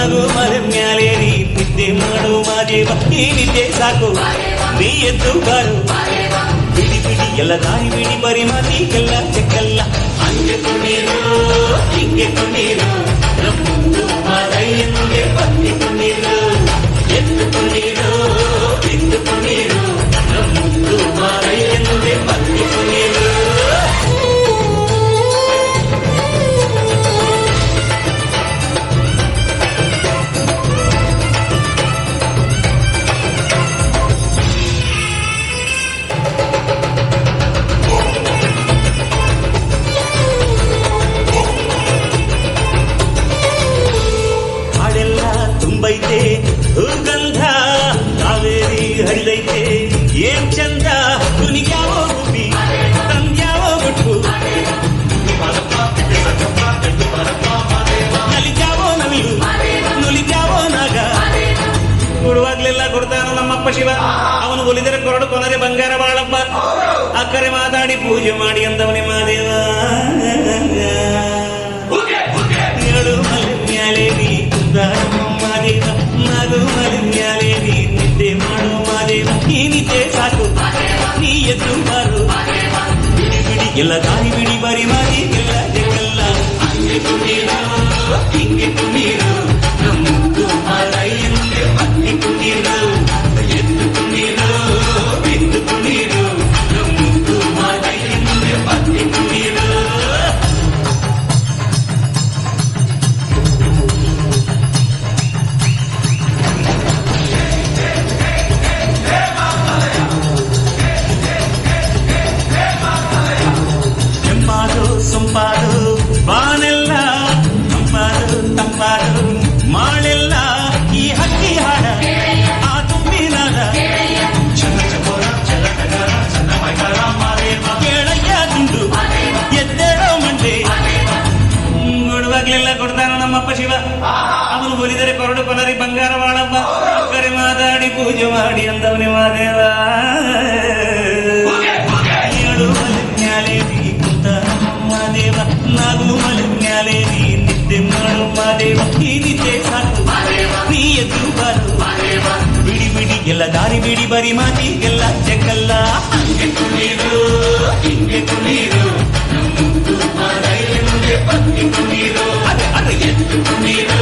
ನಗು ಮಲೆ ಮ್ಯಾಲೇರಿ ನಿದ್ದೆ ಮಾಡು ಮಾದೇವ ಈ ನಿದ್ದೆ ಸಾಕು ನೀ ಎದ್ದು ಬಾರು ಬಿಡಿ ಬಿಡಿ ಎಲ್ಲ ದಾರಿ ಬಿಡಿ ಬರಿ ಮಾತಿಗೆಲ್ಲ ಚೆಕ್ಕಲ್ಲ ಹಂಗೆ ಕುಣೀರು ಹಿಂಗೆ ಕುಣೀರು ನಮ್ಮುಂದು ಮಾರಯ್ಯನಿಗೆ ಬನ್ನಿ ಕುಣೀರು ಎದ್ದು ಕುಣೀರು ಬಿದ್ದು ಕುಣೀರು ನಮ್ಮುಂದು ಮಾರಯ್ಯನಿಗೆ ಬನ್ನಿ ಕುಣೀರು ತುಂಬೈತೆ ಗಂಧ ಕಾವೇರಿ ಹರಿದೈತೆ ಏನ್ ಚಂದ ಕುನಿಗ್ಯಾವ ಗುಬ್ಬಿ ತಂದ್ಯಾವ ಗುಟ್ಟು ನಲಿದ್ಯಾವೋ ನವಿಲು ನುಲಿದ್ಯಾವೋ ನಾಗ ಕೊಡುವಾಗ್ಲೆಲ್ಲ ಕೊಡ್ತಾನ ನಮ್ಮಪ್ಪ ಶಿವ ಅವನು ಒಲಿದರೆ ಕೊರಡು ಕೊನರೆ ಬಂಗಾರ ಬಾಳಪ್ಪ ಅಕ್ಕರೆ ಮಾತಾಡಿ ಪೂಜೆ ಮಾಡಿ ಅಂದವನೇ ಮಾದೇವ ಏಳು ಮಲೆ ಮ್ಯಾಲೇರಿ ಮಾದೇವ ನಗು ಮಲೆ ಮ್ಯಾಲೇರಿ ನಿದ್ದೆ ಮಾಡು ಮಾದೇವ ಈ ನಿದ್ದೆ ಸಾಕು ನೀ ಎದ್ದು ಬಾರು ಬಿಡಿ ಬಿಡಿ ಎಲ್ಲ ದಾರಿ ಬಿಡಿ ಬರಿ ಮಾತಿಗೆಲ್ಲ ಜಗಲ್ಲ ಹಂಗೆ ಕುಣೀರು ಹಿಂಗೆ ಕುಣೀರು ನಮ್ಮದು ಮಾರಯ್ಯನಿಗೆ ಬನ್ನಿ ಕುಣೀರು ಎದ್ದು ಕುಣೀರು ಬಿದ್ದು ಕುಣೀರು ನಮ್ಮದು ಮಾರಯ್ಯನಿಗೆ ಬನ್ನಿ ಕುಣೀರು ಸೊಂಪಾದು ಬಾನೆಲ್ಲ ತಂಪಾದು ತಂಪಾದು ಮಾಳೆಲ್ಲ ಈ ಹಕ್ಕಿ ಹಾಡ ಆ ತುಂಬಿನಾದ ಕೇಳಯ್ಯ ದುಂಡು ಎದ್ದೇಳೋ ಮಂಡೆ ಕೊಡುವಾಗ್ಲೆಲ್ಲ ಕೊಡ್ತಾನ ನಮ್ಮಪ್ಪ ಶಿವ ಅವನು ಒಲಿದರೆ ಕೊರಡು ಕೊನರಿ ಬಂಗಾರ ಬಾಳಪ್ಪ ಕರೆ ಮಾತಾಡಿ ಪೂಜೆ ಮಾಡಿ ಅಂದವನೇ ಮಾದೇವ ಏಳು ಮಲೆ ಮ್ಯಾಲೇರಿ ಕುಂತ ಮಾದೇವ ನಗು ಮಲೆ ಮ್ಯಾಲೇರಿ ನಿದ್ದೆ ಮಾಡು ಮಾದೇವ ಈ ನಿದ್ದೆ ಸಾಕು ನೀ ಎದ್ದು ಬಾರು ಬಿಡಿ ಬಿಡಿ ಎಲ್ಲ ದಾರಿ ಬಿಡಿ ಬರಿ ಮಾತಿಗೆಲ್ಲ ಚೆಕ್ಕಲ್ಲ ಹಂಗೆ ಕುಣೀರು ಹಿಂಗೆ ಕುಣೀರು ನಮ್ಮದು ಮಾರಯ್ಯನಿಗೆ ಬನ್ನಿ ಕುಣೀರು ಅರೆ ಎದ್ದು ಕುಣೀರು